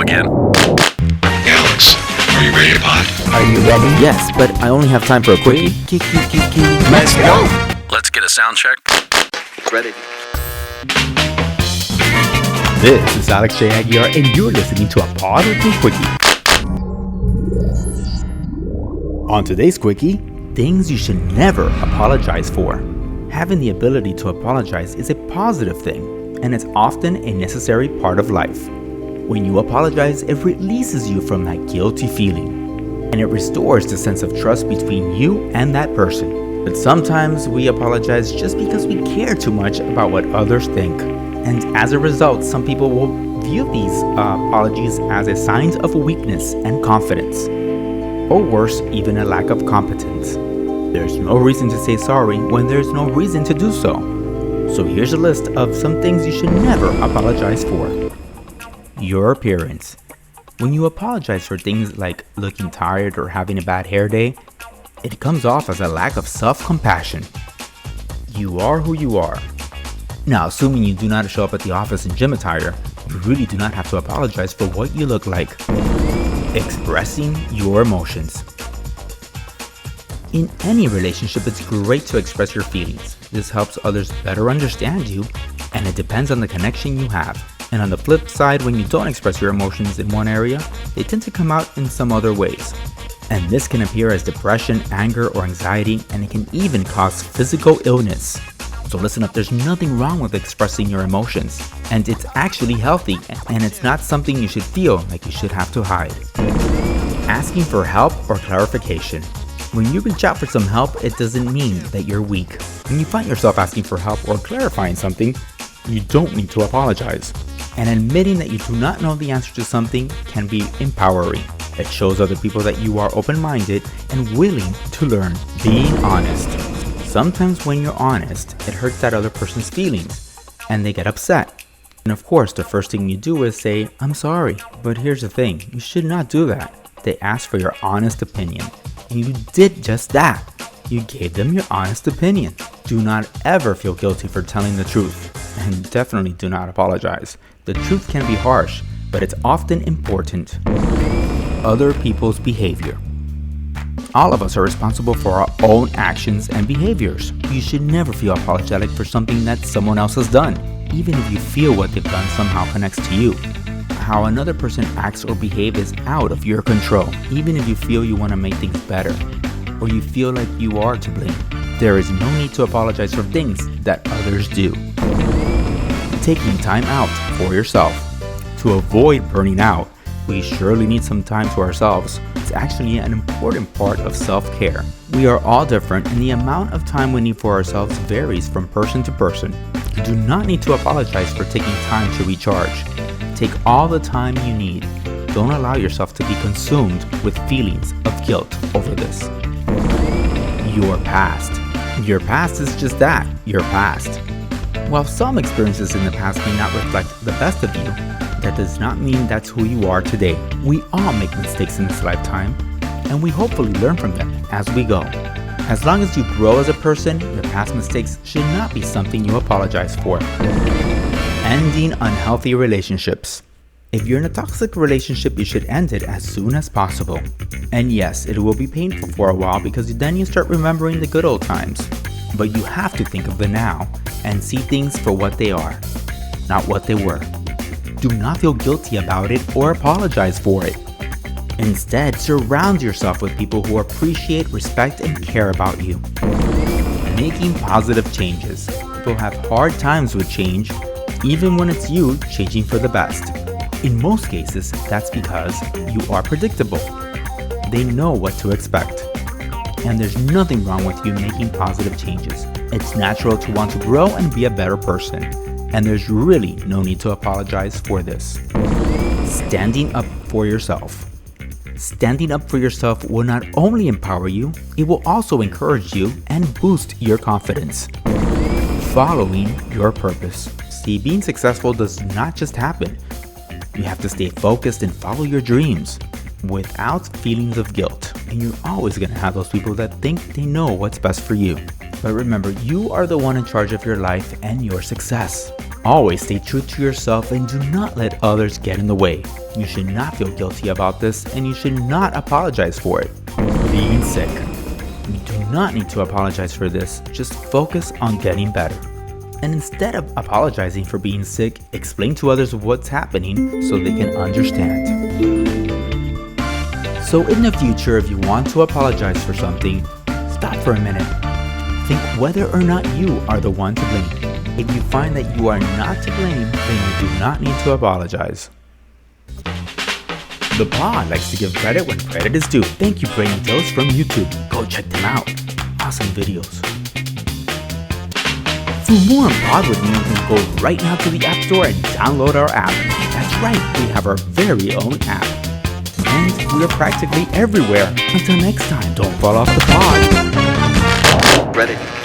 again? Alex, are you ready to pod? Are you ready? Yes, but I only have time for a quickie. Let's go! Let's get a sound check. Ready. This is Alex J. Aguiar, and you're listening to a Pod or Two Quickie. On today's Quickie, things you should never apologize for. Having the ability to apologize is a positive thing, and it's often a necessary part of life. When you apologize, it releases you from that guilty feeling, and it restores the sense of trust between you and that person. But sometimes we apologize just because we care too much about what others think. And as a result, some people will view these apologies as a sign of weakness and confidence, or worse, even a lack of competence. There's no reason to say sorry when there's no reason to do so. So here's a list of some things you should never apologize for. Your appearance. When you apologize for things like looking tired or having a bad hair day, it comes off as a lack of self-compassion. You are who you are. Now, assuming you do not show up at the office in gym attire, you really do not have to apologize for what you look like. Expressing your emotions. In any relationship, it's great to express your feelings. This helps others better understand you, and it depends on the connection you have. And on the flip side, when you don't express your emotions in one area, they tend to come out in some other ways. And this can appear as depression, anger, or anxiety, and it can even cause physical illness. So listen up, there's nothing wrong with expressing your emotions, and it's actually healthy, and it's not something you should feel like you should have to hide. Asking for help or clarification. When you reach out for some help, it doesn't mean that you're weak. When you find yourself asking for help or clarifying something, you don't need to apologize. And admitting that you do not know the answer to something can be empowering. It shows other people that you are open-minded and willing to learn. Being honest. Sometimes when you're honest, it hurts that other person's feelings, and they get upset. And of course, the first thing you do is say, "I'm sorry." But here's the thing, you should not do that. They asked for your honest opinion, and you did just that. You gave them your honest opinion. Do not ever feel guilty for telling the truth, and definitely do not apologize. The truth can be harsh, but it's often important. Other people's behavior. All of us are responsible for our own actions and behaviors. You should never feel apologetic for something that someone else has done, even if you feel what they've done somehow connects to you. How another person acts or behaves is out of your control, even if you feel you want to make things better, or you feel like you are to blame. There is no need to apologize for things that others do. Taking time out for yourself. To avoid burning out, we surely need some time to ourselves. It's actually an important part of self-care. We are all different, and the amount of time we need for ourselves varies from person to person. You do not need to apologize for taking time to recharge. Take all the time you need. Don't allow yourself to be consumed with feelings of guilt over this. Your past. Your past is just that, your past. While some experiences in the past may not reflect the best of you, that does not mean that's who you are today. We all make mistakes in this lifetime, and we hopefully learn from them as we go. As long as you grow as a person, your past mistakes should not be something you apologize for. Ending unhealthy relationships. If you're in a toxic relationship, you should end it as soon as possible. And yes, it will be painful for a while because then you start remembering the good old times. But you have to think of the now and see things for what they are, not what they were. Do not feel guilty about it or apologize for it. Instead, surround yourself with people who appreciate, respect, and care about you. Making positive changes. People have hard times with change, even when it's you changing for the best. In most cases, that's because you are predictable. They know what to expect. And there's nothing wrong with you making positive changes. It's natural to want to grow and be a better person. And there's really no need to apologize for this. Standing up for yourself. Standing up for yourself will not only empower you, it will also encourage you and boost your confidence. Following your purpose. See, being successful does not just happen. You have to stay focused and follow your dreams without feelings of guilt. And you're always going to have those people that think they know what's best for you. But remember, you are the one in charge of your life and your success. Always stay true to yourself and do not let others get in the way. You should not feel guilty about this, and you should not apologize for it. Being sick. You do not need to apologize for this, just focus on getting better. And instead of apologizing for being sick, explain to others what's happening so they can understand. So in the future, if you want to apologize for something, stop for a minute. Think whether or not you are the one to blame. If you find that you are not to blame, then you do not need to apologize. The Pod likes to give credit when credit is due. Thank you, Brainy Toast from YouTube. Go check them out. Awesome videos. For more on Pod with me, you can go right now to the App Store and download our app. That's right, we have our very own app. And we are practically everywhere. Until next time, don't fall off the pod. Ready.